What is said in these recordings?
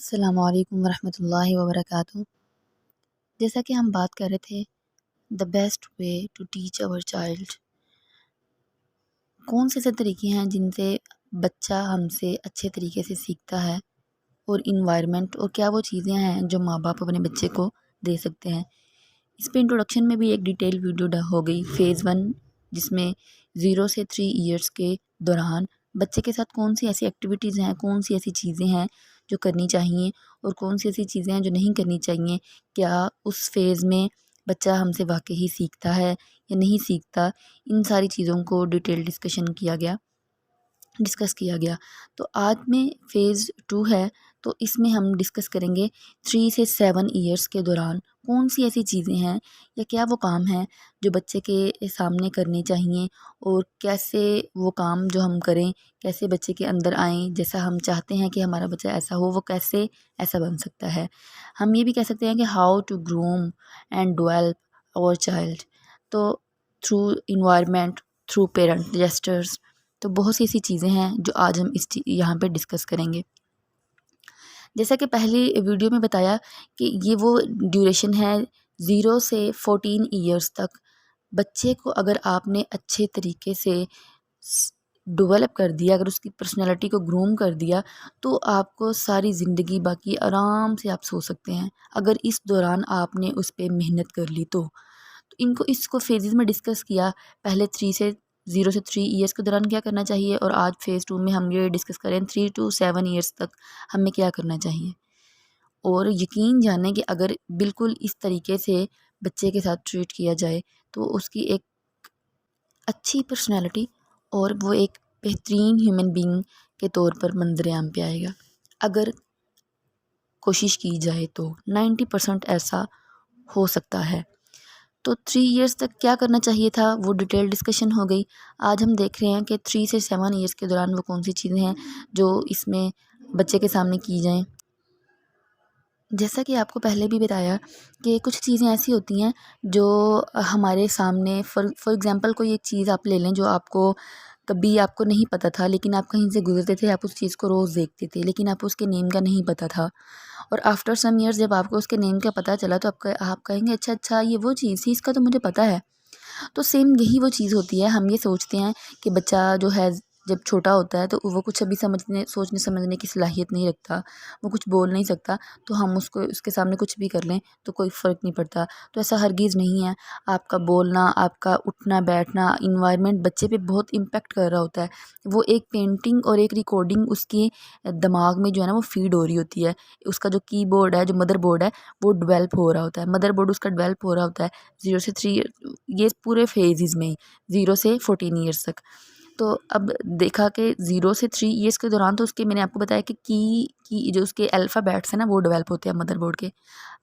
السلام علیکم ورحمۃ اللہ وبرکاتہ۔ جیسا کہ ہم بات کر رہے تھے the best way to teach our child, کون سے ایسے طریقے ہیں جن سے بچہ ہم سے اچھے طریقے سے سیکھتا ہے، اور انوائرمنٹ اور کیا وہ چیزیں ہیں جو ماں باپ اپنے بچے کو دے سکتے ہیں۔ اس پہ انٹروڈکشن میں بھی ایک ڈیٹیل ویڈیو ہو گئی فیز 1، جس میں 0 سے 3 ایئرس کے دوران بچے کے ساتھ کون سی ایسی ایکٹیویٹیز ہیں، کون سی ایسی چیزیں ہیں جو کرنی چاہیے، اور کون سی ایسی چیزیں ہیں جو نہیں کرنی چاہیے۔ کیا اس فیز میں بچہ ہم سے واقعی سیکھتا ہے یا نہیں سیکھتا، ان ساری چیزوں کو ڈیٹیل ڈسکس کیا گیا۔ تو آج میں فیز 2 ہے، تو اس میں ہم ڈسکس کریں گے 3 سے 7 ایئرس کے دوران کون سی ایسی چیزیں ہیں یا کیا وہ کام ہیں جو بچے کے سامنے کرنے چاہیے، اور کیسے وہ کام جو ہم کریں کیسے بچے کے اندر آئیں، جیسا ہم چاہتے ہیں کہ ہمارا بچہ ایسا ہو وہ کیسے ایسا بن سکتا ہے۔ ہم یہ بھی کہہ سکتے ہیں کہ how to groom and develop our child, تو through environment, through parent gestures, تو بہت سی ایسی چیزیں ہیں جو آج ہم یہاں پہ ڈسکس کریں گے۔ جیسا کہ پہلی ویڈیو میں بتایا کہ یہ وہ ڈیوریشن ہے 0 سے 14 ایئرس تک۔ بچے کو اگر آپ نے اچھے طریقے سے ڈیولپ کر دیا، اگر اس کی پرسنالٹی کو گروم کر دیا، تو آپ کو ساری زندگی باقی آرام سے آپ سو سکتے ہیں، اگر اس دوران آپ نے اس پہ محنت کر لی تو۔ اس کو فیزز میں ڈسکس کیا، پہلے 0 سے 3 ایئرس کے دوران کیا کرنا چاہیے، اور آج فیز 2 میں ہم یہ ڈسکس کریں 3 to 7 ایئرس تک ہمیں کیا کرنا چاہیے۔ اور یقین جانیں کہ اگر بالکل اس طریقے سے بچے کے ساتھ ٹریٹ کیا جائے تو اس کی ایک اچھی پرسنالٹی اور وہ ایک بہترین ہیومن بینگ کے طور پر منظر عام پہ آئے گا، اگر کوشش کی جائے تو 90% ایسا ہو سکتا ہے۔ تو 3 ایئرس تک کیا کرنا چاہیے تھا وہ ڈیٹیل ڈسکشن ہو گئی۔ آج ہم دیکھ رہے ہیں کہ 3 سے 7 ایئرس کے دوران وہ کون سی چیزیں ہیں جو اس میں بچے کے سامنے کی جائیں۔ جیسا کہ آپ کو پہلے بھی بتایا کہ کچھ چیزیں ایسی ہوتی ہیں جو ہمارے سامنے فار ایگزامپل کوئی ایک چیز آپ لے لیں جو کبھی آپ کو نہیں پتہ تھا، لیکن آپ کہیں سے گزرتے تھے، آپ اس چیز کو روز دیکھتے تھے، لیکن آپ اس کے نیم کا نہیں پتہ تھا، اور آفٹر سم ایئرس جب آپ کو اس کے نیم کا پتہ چلا تو آپ کہیں گے اچھا یہ وہ چیز تھی، اس کا تو مجھے پتہ ہے۔ تو سیم یہی وہ چیز ہوتی ہے، ہم یہ سوچتے ہیں کہ بچہ جو ہے جب چھوٹا ہوتا ہے تو وہ کچھ ابھی سوچنے سمجھنے کی صلاحیت نہیں رکھتا، وہ کچھ بول نہیں سکتا، تو ہم اس کے سامنے کچھ بھی کر لیں تو کوئی فرق نہیں پڑتا۔ تو ایسا ہرگز نہیں ہے، آپ کا بولنا، آپ کا اٹھنا بیٹھنا، انوائرمنٹ بچے پہ بہت امپیکٹ کر رہا ہوتا ہے۔ وہ ایک پینٹنگ اور ایک ریکارڈنگ اس کے دماغ میں جو ہے نا وہ فیڈ ہو رہی ہوتی ہے، اس کا جو کی بورڈ ہے، جو مدر بورڈ ہے وہ ڈیولپ ہو رہا ہوتا ہے، مدر بورڈ اس کا ڈیولپ ہو رہا ہوتا ہے 0 سے 3، یہ پورے فیزز میں 0 سے 14 ایئرس تک۔ تو اب دیکھا کہ 0 سے 3 ایئرس کے دوران تو اس کے میں نے آپ کو بتایا کہ کی جو اس کے الفابیٹس ہیں نا وہ ڈیولپ ہوتے ہیں مدر بورڈ کے۔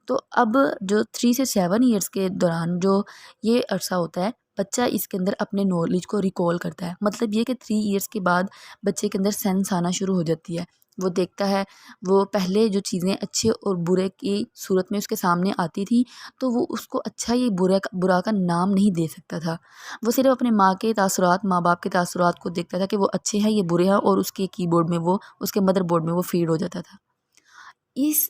تو اب جو 3 سے 7 ایئرس کے دوران جو یہ عرصہ ہوتا ہے، بچہ اس کے اندر اپنے نالج کو ریکال کرتا ہے، مطلب یہ کہ 3 ایئرس کے بعد بچے کے اندر سینس آنا شروع ہو جاتی ہے، وہ دیکھتا ہے، وہ پہلے جو چیزیں اچھے اور برے کی صورت میں اس کے سامنے آتی تھی تو وہ اس کو اچھا یہ برا کا نام نہیں دے سکتا تھا، وہ صرف اپنے ماں کے تاثرات، ماں باپ کے تاثرات کو دیکھتا تھا کہ وہ اچھے ہیں یہ برے ہیں، اور اس کے کی بورڈ میں اس کے مدر بورڈ میں وہ فیڈ ہو جاتا تھا۔ اس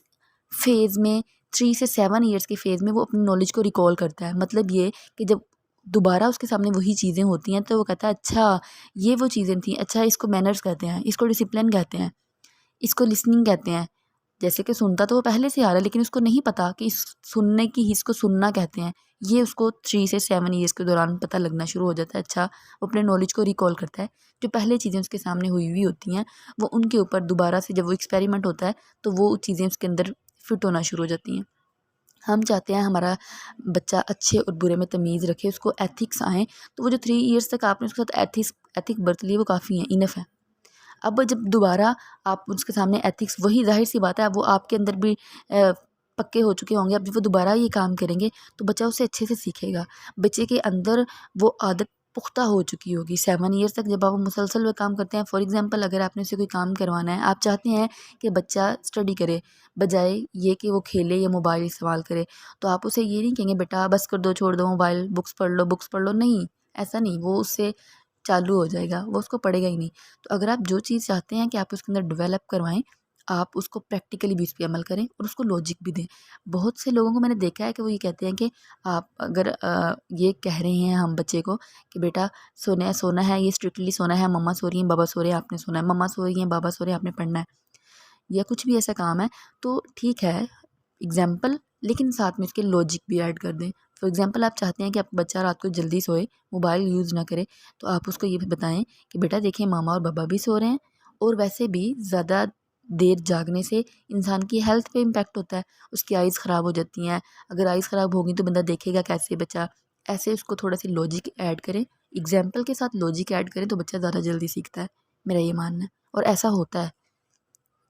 فیز میں 3 سے 7 ایئرس کے فیز میں وہ اپنی نالج کو ریکال کرتا ہے، مطلب یہ کہ جب دوبارہ اس کے سامنے وہی چیزیں ہوتی ہیں تو وہ کہتا ہے اچھا یہ وہ چیزیں تھیں، اچھا اس کو مینرز کہتے ہیں، اس کو ڈسپلن کہتے ہیں، اس کو لسننگ کہتے ہیں۔ جیسے کہ سنتا تو وہ پہلے سے آ رہا ہے، لیکن اس کو نہیں پتا کہ اس سننے کی حص کو سننا کہتے ہیں، یہ اس کو 3 سے 7 ایئرس کے دوران پتہ لگنا شروع ہو جاتا ہے۔ اچھا وہ اپنے نالج کو ریکال کرتا ہے، جو پہلے چیزیں اس کے سامنے ہوئی ہوتی ہیں وہ ان کے اوپر دوبارہ سے جب وہ ایکسپیریمنٹ ہوتا ہے تو وہ چیزیں اس کے اندر فٹ ہونا شروع ہو جاتی ہیں۔ ہم چاہتے ہیں ہمارا بچہ اچھے اور برے میں تمیز رکھے، اس کو ایتھکس آئیں، تو وہ جو 3 ایئرس تک آپ نے اس کے ساتھ ایتھک برت لی وہ کافی ہیں، انف ہے۔ اب جب دوبارہ آپ اس کے سامنے ایتھکس، وہی ظاہر سی بات ہے اب وہ آپ کے اندر بھی پکے ہو چکے ہوں گے، اب جب وہ دوبارہ یہ کام کریں گے تو بچہ اسے اچھے سے سیکھے گا، بچے کے اندر وہ عادت پختہ ہو چکی ہوگی۔ 7 ایئرس تک جب آپ مسلسل وہ کام کرتے ہیں، فار ایگزامپل اگر آپ نے اسے کوئی کام کروانا ہے، آپ چاہتے ہیں کہ بچہ اسٹڈی کرے بجائے یہ کہ وہ کھیلے یا موبائل استعمال کرے، تو آپ اسے یہ نہیں کہیں گے بیٹا بس کر دو، چھوڑ دو موبائل، بکس پڑھ لو، نہیں، ایسا نہیں، وہ اس سے چالو ہو جائے گا، وہ اس کو پڑھے گا ہی نہیں۔ تو اگر آپ جو چیز چاہتے ہیں کہ آپ اس کے اندر ڈیولپ کروائیں، آپ اس کو پریکٹیکلی بھی اس پہ عمل کریں اور اس کو لاجک بھی دیں. بہت سے لوگوں کو میں نے دیکھا ہے کہ وہ یہ کہتے ہیں کہ آپ اگر یہ کہہ رہے ہیں ہم بچے کو کہ بیٹا سونا ہے یہ اسٹرکٹلی سونا ہے، مما سو رہی ہیں بابا سو رہے ہیں آپ نے سونا ہے، مما سو رہی ہیں بابا سو رہے ہیں آپ نے پڑھنا ہے، یا کچھ بھی ایسا کام ہے تو ٹھیک ہے اگزامپل، لیکن ساتھ میں اس کے لاجک بھی ایڈ کر دیں. فار ایگزامپل آپ چاہتے ہیں کہ آپ کا بچہ رات کو جلدی سوئے، موبائل یوز نہ کرے، تو آپ اس کو یہ بھی بتائیں کہ بیٹا دیکھیں ماما اور بابا بھی سو رہے ہیں، اور ویسے بھی زیادہ دیر جاگنے سے انسان کی ہیلتھ پہ امپیکٹ ہوتا ہے، اس کی آئیز خراب ہو جاتی ہیں. اگر آئیز خراب ہوگی تو بندہ دیکھے گا کیسے بچہ. ایسے اس کو تھوڑا سی لاجک ایڈ کریں، اگزامپل کے ساتھ لاجک ایڈ کریں تو بچہ زیادہ جلدی سیکھتا ہے، میرا یہ ماننا ہے. اور ایسا ہوتا ہے،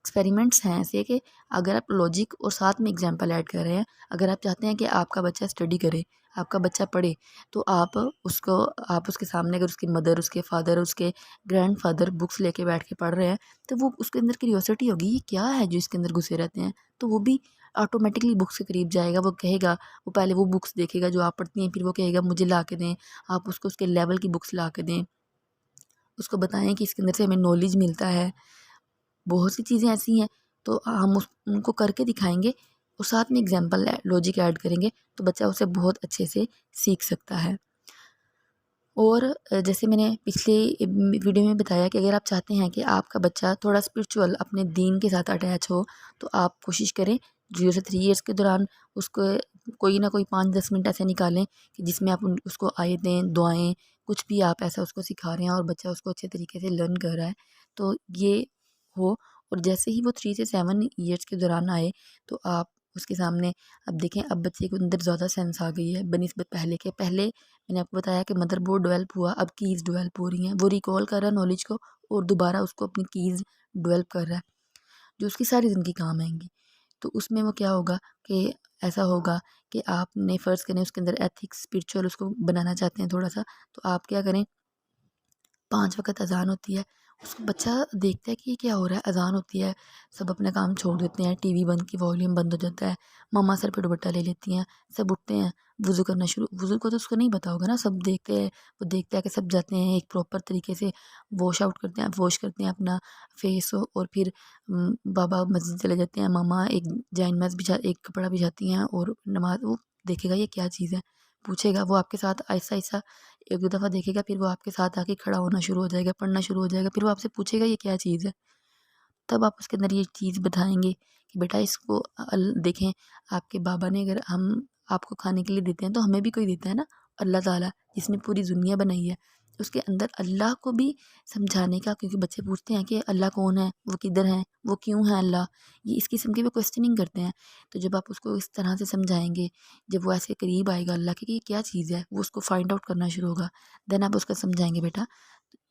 ایکسپیریمنٹس ہیں ایسے کہ اگر آپ لاجک اور ساتھ میں اگزامپل ایڈ کر رہے ہیں، اگر آپ چاہتے ہیں کہ آپ کا بچہ اسٹڈی کرے، آپ کا بچہ پڑھے، تو آپ اس کے سامنے اگر اس کی مدر، اس کے فادر، اس کے گرینڈ فادر بکس لے کے بیٹھ کے پڑھ رہے ہیں تو وہ اس کے اندر کیوریوسٹی ہوگی یہ کیا ہے جو اس کے اندر گھسے رہتے ہیں، تو وہ بھی آٹومیٹکلی بکس کے قریب جائے گا. وہ کہے گا، وہ پہلے وہ بکس دیکھے گا جو آپ پڑھتی ہیں، پھر وہ کہے گا مجھے لا کے دیں. آپ اس کو اس کے لیول کی بکس لا کے دیں، اس کو بتائیں کہ اس کے اندر سے ہمیں نالج ملتا ہے. بہت سی چیزیں ایسی ہیں تو ہم ان کو کر کے دکھائیں گے اور ساتھ میں اگزامپل لاجک ایڈ کریں گے تو بچہ اسے بہت اچھے سے سیکھ سکتا ہے. اور جیسے میں نے پچھلے ویڈیو میں بتایا کہ اگر آپ چاہتے ہیں کہ آپ کا بچہ تھوڑا اسپرچول اپنے دین کے ساتھ اٹیچ ہو تو آپ کوشش کریں 0 سے 3 ایئرس کے دوران اس کو کوئی نہ کوئی 5-10 منٹ ایسے نکالیں کہ جس میں آپ اس کو آیتیں، دعائیں، کچھ بھی آپ ایسا اس کو سکھا رہے ہیں اور بچہ اس کو اچھے طریقے سے لرن کر رہا ہے تو یہ ہو. اور جیسے ہی وہ 3 سے 7 ایئرس کے دوران آئے تو آپ اس کے سامنے اب دیکھیں اب بچے کے اندر زیادہ سینس آ گئی ہے بنسبت پہلے کے. پہلے میں نے آپ کو بتایا کہ مدر بورڈ ڈیولپ ہوا، اب کیز ڈیولپ ہو رہی ہیں، وہ ریکال کر رہا ہے نالج کو اور دوبارہ اس کو اپنی کیز ڈیولپ کر رہا ہے جو اس کی ساری زندگی کام آئیں گی. تو اس میں وہ کیا ہوگا کہ ایسا ہوگا کہ آپ نے فرض کریں اس کے اندر ایتھکس اسپرچول اس کو بنانا چاہتے ہیں تھوڑا سا، تو آپ کیا کریں 5 وقت اذان ہوتی ہے، اس کو بچہ دیکھتا ہے کہ یہ کیا ہو رہا ہے، اذان ہوتی ہے، سب اپنا کام چھوڑ دیتے ہیں، ٹی وی بند کی والیوم بند ہو جاتا ہے، ماما سر پہ دوپٹہ لے لیتی ہیں، سب اٹھتے ہیں وضو کرنا شروع. وضو کو تو اس کو نہیں پتا ہوگا نا، سب دیکھتے ہیں، وہ دیکھتا ہے کہ سب جاتے ہیں ایک پراپر طریقے سے واش کرتے ہیں اپنا فیس اور پھر بابا مسجد چلے جاتے ہیں، ماما ایک جائن ماز ایک کپڑا بچھاتی ہیں اور نماز. وہ دیکھے گا یہ کیا چیز ہے، پوچھے گا، وہ آپ کے ساتھ آہستہ آہستہ 1-2 دفعہ دیکھے گا، پھر وہ آپ کے ساتھ آ کے کھڑا ہونا شروع ہو جائے گا، پڑھنا شروع ہو جائے گا، پھر وہ آپ سے پوچھے گا یہ کیا چیز ہے. تب آپ اس کے اندر یہ چیز بتائیں گے کہ بیٹا اس کو دیکھیں آپ کے بابا نے اگر ہم آپ کو کھانے کے لیے دیتے ہیں تو ہمیں بھی کوئی دیتا ہے نا. اللہ تعالیٰ جس نے پوری دنیا بنائی ہے اس کے اندر اللہ کو بھی سمجھانے کا، کیونکہ بچے پوچھتے ہیں کہ اللہ کون ہے، وہ کدھر ہیں، وہ کیوں ہے اللہ، یہ اس قسم کی وہ کوسچننگ کرتے ہیں. تو جب آپ اس کو اس طرح سے سمجھائیں گے، جب وہ ایسے قریب آئے گا اللہ کے کہ یہ کیا چیز ہے، وہ اس کو فائنڈ آؤٹ کرنا شروع ہوگا. دین آپ اس کو سمجھائیں گے بیٹا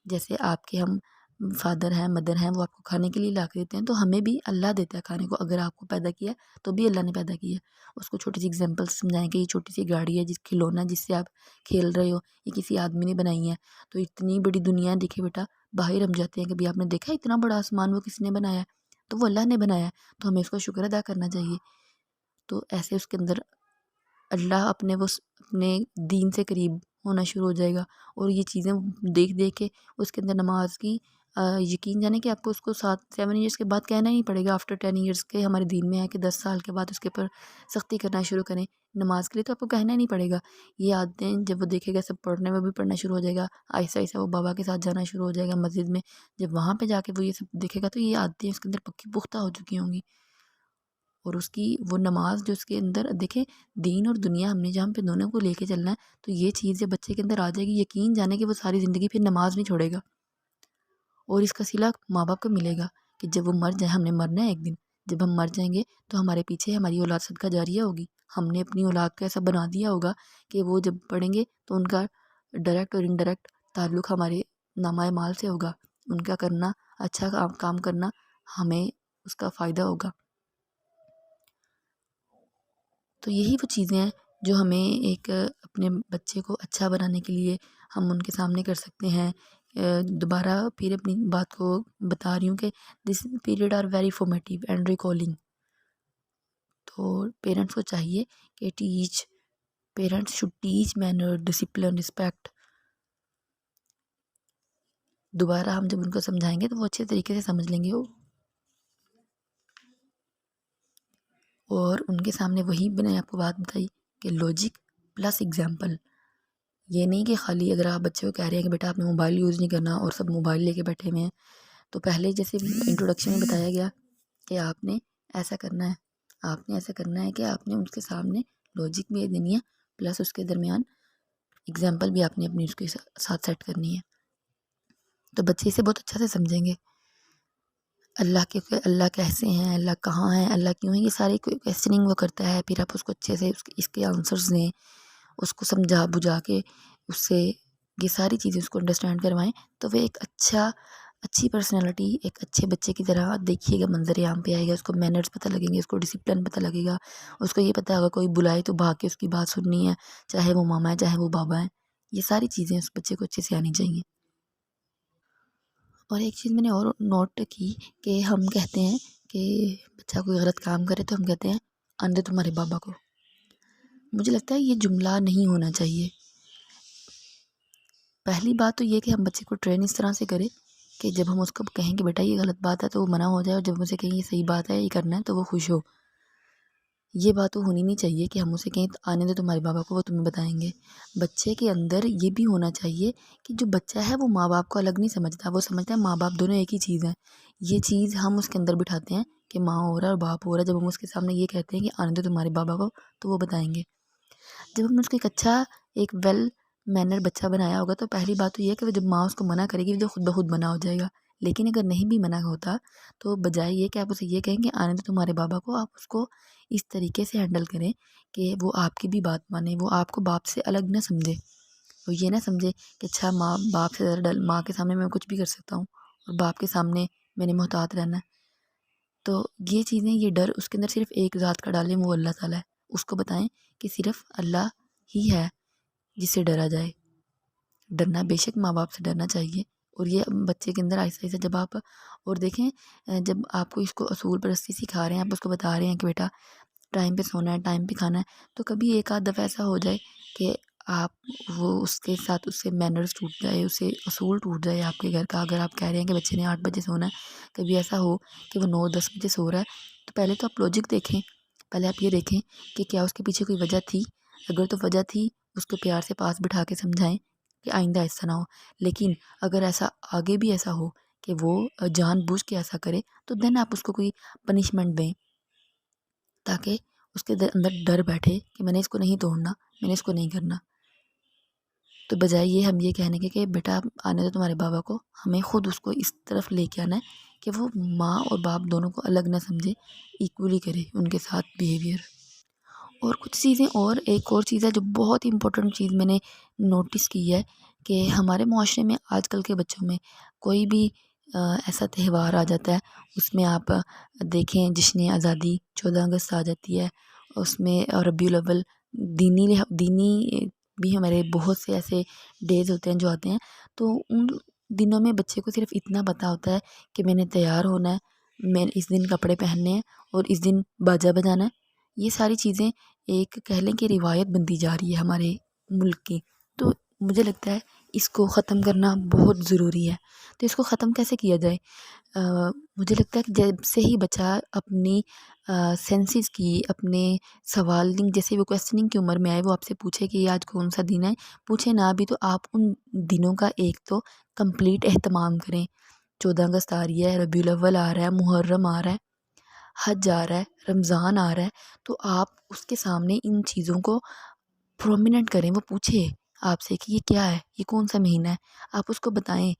جیسے آپ کے ہم فادر ہیں، مدر ہیں، وہ آپ کو کھانے کے لیے لا کے دیتے ہیں تو ہمیں بھی اللہ دیتا ہے کھانے کو. اگر آپ کو پیدا کیا تو بھی اللہ نے پیدا کیا. اس کو چھوٹی سی اگزامپل سمجھائیں کہ یہ چھوٹی سی گاڑی ہے، کھلونا جس سے آپ کھیل رہے ہو، یہ کسی آدمی نے بنائی ہے. تو اتنی بڑی دنیا دیکھے بیٹا، باہر ہم جاتے ہیں کبھی آپ نے دیکھا اتنا بڑا آسمان وہ کس نے بنایا ہے، تو وہ اللہ نے بنایا ہے، تو ہمیں اس کا شکر ادا کرنا چاہیے. تو ایسے اس کے اندر اللہ اپنے دین سے قریب ہونا شروع ہو جائے گا. اور یہ چیزیں دیکھ دیکھ کے اس کے اندر نماز کی یقین جانے کہ آپ کو اس کو 7 ایئرس کے بعد کہنا ہی نہیں پڑے گا. آفٹر 10 ایئرس کے ہمارے دین میں ہے کہ 10 سال کے بعد اس کے اوپر سختی کرنا شروع کریں نماز کے لیے، تو آپ کو کہنا ہی نہیں پڑے گا. یہ عادتیں جب وہ دیکھے گا سب پڑھنے میں بھی پڑھنا شروع ہو جائے گا، آہستہ آہستہ وہ بابا کے ساتھ جانا شروع ہو جائے گا مسجد میں. جب وہاں پہ جا کے وہ یہ سب دیکھے گا تو یہ عادتیں اس کے اندر پکی پختہ ہو چکی ہوں گی. اور اس کی وہ نماز جو اس کے اندر دیکھیں، دین اور دنیا ہم نے جہاں پہ دونوں کو لے کے چلنا ہے، تو یہ چیز جب بچے کے اندر آ جائے گی یقین جانے کہ وہ ساری زندگی پھر نماز نہیں چھوڑے گا. اور اس کا صلہ ماں باپ کو ملے گا کہ جب وہ مر جائیں، ہم نے مرنا ہے ایک دن، جب ہم مر جائیں گے تو ہمارے پیچھے ہماری اولاد صدقہ جاریہ ہوگی. ہم نے اپنی اولاد کو ایسا بنا دیا ہوگا کہ وہ جب پڑھیں گے تو ان کا ڈائریکٹ اور انڈائریکٹ تعلق ہمارے نامہ مال سے ہوگا. ان کا کرنا، اچھا کام کرنا ہمیں اس کا فائدہ ہوگا. تو یہی وہ چیزیں ہیں جو ہمیں ایک اپنے بچے کو اچھا بنانے کے لیے ہم ان کے سامنے کر سکتے ہیں. دوبارہ پھر اپنی بات کو بتا رہی ہوں کہ this period are very formative and recalling. تو پیرنٹس کو چاہیے کہ parents should teach manner, discipline, respect. دوبارہ ہم جب ان کو سمجھائیں گے تو وہ اچھے طریقے سے سمجھ لیں گے. اور ان کے سامنے وہی میں نے آپ کو بات بتائی کہ لاجک پلس اگزامپل. یہ نہیں کہ خالی اگر آپ بچے کو کہہ رہے ہیں کہ بیٹا آپ نے موبائل یوز نہیں کرنا اور سب موبائل لے کے بیٹھے ہوئے ہیں، تو پہلے جیسے انٹروڈکشن میں بتایا گیا کہ آپ نے ایسا کرنا ہے، آپ نے ایسا کرنا ہے کہ آپ نے اس کے سامنے لاجک بھی دینی ہے، پلس اس کے درمیان اگزامپل بھی آپ نے اپنی اس کے ساتھ سیٹ کرنی ہے. تو بچے اسے بہت اچھا سے سمجھیں گے. اللہ کیسے ہیں، اللہ کہاں ہے، اللہ کیوں ہے، یہ ساری کویسچننگ وہ کرتا ہے. پھر آپ اس کو اچھے سے اس کے آنسرز دیں، اس کو سمجھا بجھا کے اس سے یہ ساری چیزیں اس کو انڈرسٹینڈ کروائیں، تو وہ ایک اچھی پرسنالٹی، ایک اچھے بچے کی طرح دیکھیے گا، منظر عام پہ آئے گا. اس کو مینرز پتہ لگیں گے، اس کو ڈسپلن پتہ لگے گا، اس کو یہ پتہ ہوگا کوئی بلائے تو بھاگ کے اس کی بات سننی ہے، چاہے وہ ماما ہے چاہے وہ بابا ہے. یہ ساری چیزیں اس بچے کو اچھے سے آنی چاہیے. اور ایک چیز میں نے اور نوٹ کی کہ ہم کہتے ہیں کہ بچہ کوئی غلط کام کرے تو ہم کہتے ہیں آنے دے تمہارے بابا کو. مجھے لگتا ہے یہ جملہ نہیں ہونا چاہیے. پہلی بات تو یہ کہ ہم بچے کو ٹرین اس طرح سے کریں کہ جب ہم اس کو کہیں کہ بیٹا یہ غلط بات ہے تو وہ منع ہو جائے، اور جب اسے کہیں یہ صحیح بات ہے یہ کرنا ہے تو وہ خوش ہو. یہ بات تو ہونی نہیں چاہیے کہ ہم اسے کہیں آنے دے تمہارے بابا کو، وہ تمہیں بتائیں گے. بچے کے اندر یہ بھی ہونا چاہیے کہ جو بچہ ہے وہ ماں باپ کو الگ نہیں سمجھتا، وہ سمجھتا ہے ماں باپ دونوں ایک ہی چیز ہیں. یہ چیز ہم اس کے اندر بٹھاتے ہیں کہ ماں ہو رہا ہے اور باپ ہو رہا ہے. جب ہم اس کے سامنے یہ کہتے ہیں کہ آنے دے تمہارے بابا کو تو وہ بتائیں گے. جب ہم نے اس کو ایک اچھا ایک ویل مینر بچہ بنایا ہوگا تو پہلی بات تو یہ ہے کہ وہ جب ماں اس کو منع کرے گی تو خود بخود منع ہو جائے گا. لیکن اگر نہیں بھی منع ہوتا تو بجائے یہ کہ آپ اسے یہ کہیں کہ آنے دے تمہارے بابا کو، آپ اس کو اس طریقے سے ہینڈل کریں کہ وہ آپ کی بھی بات مانے، وہ آپ کو باپ سے الگ نہ سمجھے. وہ یہ نہ سمجھے کہ اچھا ماں باپ سے زیادہ ماں کے سامنے میں کچھ بھی کر سکتا ہوں اور باپ کے سامنے میں نے محتاط رہنا ہے. تو یہ چیزیں، یہ ڈر اس کے اندر صرف ایک ذات کا ڈالیں، وہ اللہ تعالیٰ ہے. اس کو بتائیں کہ صرف اللہ ہی ہے جس سے ڈرا جائے. ڈرنا بے شک ماں باپ سے ڈرنا چاہیے. اور یہ بچے کے اندر آہستہ آہستہ جب آپ اور دیکھیں جب آپ کو اس کو اصول پرستی سکھا رہے ہیں، آپ اس کو بتا رہے ہیں کہ بیٹا ٹائم پہ سونا ہے، ٹائم پہ کھانا ہے، تو کبھی ایک آدھ دفعہ ایسا ہو جائے کہ آپ وہ اس کے ساتھ اس سے مینرز ٹوٹ جائے، اس سے اصول ٹوٹ جائے آپ کے گھر کا. اگر آپ کہہ رہے ہیں کہ بچے نے 8 بجے سونا ہے، کبھی ایسا ہو کہ وہ 9-10 بجے سو رہا ہے، تو پہلے تو آپ لاجک دیکھیں. پہلے آپ یہ دیکھیں کہ کیا اس کے پیچھے کوئی وجہ تھی. اگر تو وجہ تھی اس کو پیار سے پاس بٹھا کے سمجھائیں کہ آئندہ ایسا نہ ہو. لیکن اگر ایسا آگے بھی ایسا ہو کہ وہ جان بوجھ کے ایسا کرے تو دین آپ اس کو کوئی پنشمنٹ دیں تاکہ اس کے اندر ڈر بیٹھے کہ میں نے اس کو نہیں توڑنا، میں نے اس کو نہیں کرنا. تو بجائے یہ ہم یہ کہنے کے کہ بیٹا آنے دو تمہارے بابا کو، ہمیں خود اس کو اس طرف لے کے آنا ہے کہ وہ ماں اور باپ دونوں کو الگ نہ سمجھے، ایکولی کرے ان کے ساتھ بیہیویئر. اور کچھ چیزیں، اور ایک اور چیز ہے جو بہت امپورٹنٹ چیز میں نے نوٹس کی ہے کہ ہمارے معاشرے میں آج کل کے بچوں میں کوئی بھی ایسا تہوار آ جاتا ہے، اس میں آپ دیکھیں جشن آزادی 14 اگست آ جاتی ہے، اس میں ربیع الاول دینی بھی ہمارے بہت سے ایسے ڈیز ہوتے ہیں جو آتے ہیں. تو ان دنوں میں بچے کو صرف اتنا پتہ ہوتا ہے کہ میں نے تیار ہونا ہے، میں اس دن کپڑے پہننے ہیں اور اس دن باجا بجانا ہے. یہ ساری چیزیں ایک کہہ لیں کہ روایت بنتی جا رہی ہے ہمارے ملک کی. تو مجھے لگتا ہے اس کو ختم کرنا بہت ضروری ہے. تو اس کو ختم کیسے کیا جائے؟ مجھے لگتا ہے کہ جب سے ہی بچہ اپنی سینسز کی، اپنے سوالنگ جیسے وہ کویسچننگ کی عمر میں آئے، وہ آپ سے پوچھے کہ یہ آج کون سا دن ہے، پوچھے نہ بھی تو آپ ان دنوں کا ایک تو کمپلیٹ اہتمام کریں. 14 اگست آ رہی ہے، ربیع الاول آ رہا ہے، محرم آ رہا ہے، حج آ رہا ہے، رمضان آ رہا ہے، تو آپ اس کے سامنے ان چیزوں کو پرومیننٹ کریں. وہ پوچھے آپ سے کہ یہ کیا ہے، یہ کون سا مہینہ ہے، آپ اس کو بتائیں.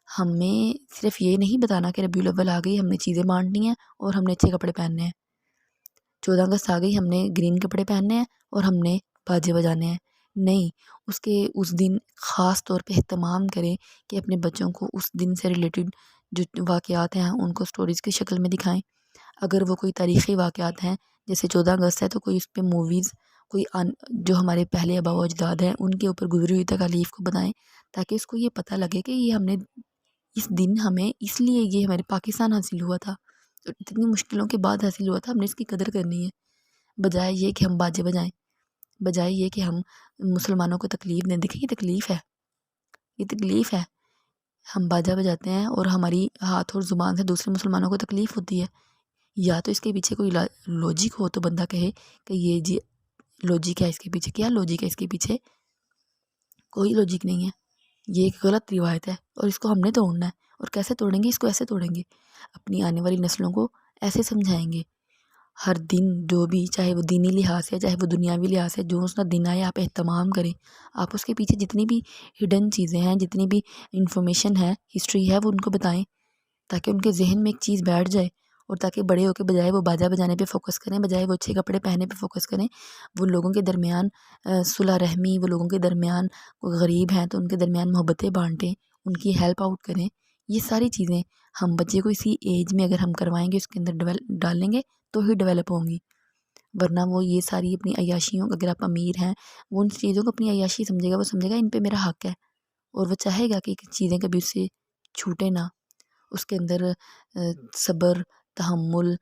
ہمیں صرف یہ نہیں بتانا کہ ربیع الاول آ گئی ہم نے چیزیں بانٹنی ہیں اور ہم نے اچھے کپڑے پہننے ہیں، 14 اگست آ گئی ہم نے گرین کپڑے پہننے ہیں اور ہم نے باجے بجانے ہیں. نہیں، اس دن خاص طور پہ اہتمام کریں کہ اپنے بچوں کو اس دن سے ریلیٹڈ جو واقعات ہیں ان کو سٹوریز کی شکل میں دکھائیں. اگر وہ کوئی تاریخی واقعات ہیں جیسے 14 اگست ہے تو کوئی اس پہ موویز، کوئی جو ہمارے پہلے آباء و اجداد ہیں ان کے اوپر گزری ہوئی تکالیف کو بتائیں تاکہ اس کو یہ پتہ لگے کہ یہ ہم نے اس دن ہمیں اس لیے یہ ہمارے پاکستان حاصل ہوا تھا، اتنی مشکلوں کے بعد حاصل ہوا تھا، ہم نے اس کی قدر کرنی ہے. بجائے یہ کہ ہم باجے بجائیں، بجائے یہ کہ ہم مسلمانوں کو تکلیف دیں. دیکھیں یہ تکلیف ہے، یہ تکلیف ہے. ہم باجا بجاتے ہیں اور ہماری ہاتھ اور زبان سے دوسرے مسلمانوں کو تکلیف ہوتی ہے. یا تو اس کے پیچھے کوئی لوجک ہو تو بندہ کہے کہ یہ جی لوجک ہے اس کے پیچھے. کیا لوجک ہے اس کے پیچھے؟ کوئی لوجک نہیں ہے. یہ ایک غلط روایت ہے اور اس کو ہم نے توڑنا ہے. اور کیسے توڑیں گے اس کو؟ ایسے توڑیں گے اپنی آنے والی نسلوں کو ایسے سمجھائیں گے ہر دن جو بھی، چاہے وہ دینی لحاظ سے چاہے وہ دنیاوی لحاظ سے، جو اس کا دن آئے آپ اہتمام کریں. آپ اس کے پیچھے جتنی بھی ہڈن چیزیں ہیں، جتنی بھی انفارمیشن ہے، ہسٹری ہے، وہ ان کو بتائیں تاکہ ان کے ذہن میں ایک چیز بیٹھ جائے اور تاکہ بڑے ہو کے بجائے وہ باجا بجانے پہ فوکس کریں، بجائے وہ اچھے کپڑے پہنے پہ فوکس کریں، وہ لوگوں کے درمیان صلح رحمی، وہ لوگوں کے درمیان غریب ہیں تو ان کے درمیان محبتیں بانٹیں، ان کی ہیلپ آؤٹ کریں. یہ ساری چیزیں ہم بچے کو اسی ایج میں اگر ہم کروائیں گے، اس کے اندر ڈالیں گے تو ہی ڈیولپ ہوں گی. ورنہ وہ یہ ساری اپنی عیاشیوں، اگر آپ امیر ہیں، وہ ان چیزوں کو اپنی عیاشی سمجھے گا، وہ سمجھے گا ان پہ میرا حق ہے، اور وہ چاہے گا کہ چیزیں کبھی اس سے چھوٹے نہ. اس کے اندر صبر، تحمل،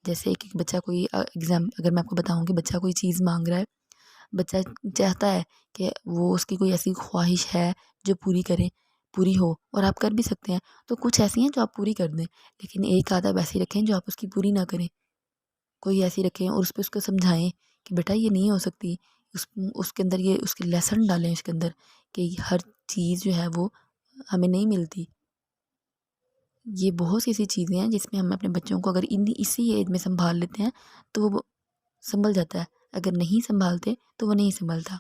جیسے ایک بچہ کوئی اگر میں آپ کو بتاؤں کہ بچہ کوئی چیز مانگ رہا ہے، بچہ چاہتا ہے کہ وہ اس کی کوئی ایسی خواہش ہے جو پوری ہو، اور آپ کر بھی سکتے ہیں. تو کچھ ایسی ہیں جو آپ پوری کر دیں، لیکن ایک آدھا ویسی رکھیں جو آپ اس کی پوری نہ کریں. کوئی ایسی رکھیں اور اس پہ اس کو سمجھائیں کہ بیٹا یہ نہیں ہو سکتی. اس کے اندر یہ اس کے لیسن ڈالیں اس کے اندر کہ ہر چیز جو ہے وہ ہمیں نہیں ملتی. یہ بہت سی ایسی چیزیں ہیں جس میں ہم اپنے بچوں کو اگر اسی ایج میں سنبھال لیتے ہیں تو وہ سنبھل جاتا ہے. اگر نہیں سنبھالتے تو وہ نہیں سنبھلتا.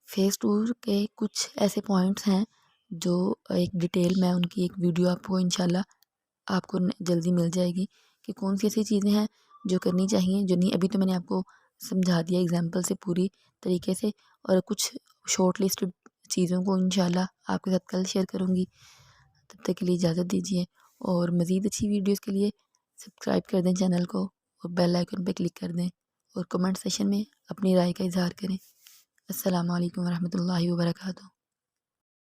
فیز 2 کے کچھ ایسے پوائنٹس ہیں جو ایک ڈیٹیل میں ان کی ایک ویڈیو آپ کو انشاءاللہ آپ کو جلدی مل جائے گی کہ کون سی ایسی چیزیں ہیں جو کرنی چاہیے جو نہیں. ابھی تو میں نے آپ کو سمجھا دیا ایگزامپل سے پوری طریقے سے، اور کچھ شارٹ لسٹ چیزوں کو انشاءاللہ آپ کے ساتھ کل شیئر کروں گی. تب تک کے لیے اجازت دیجیے، اور مزید اچھی ویڈیوز کے لیے سبسکرائب کر دیں چینل کو، اور بیل آئیکن پہ کلک کر دیں، اور کمنٹ سیشن میں اپنی رائے کا اظہار کریں. السلام علیکم ورحمۃ اللہ وبرکاتہ.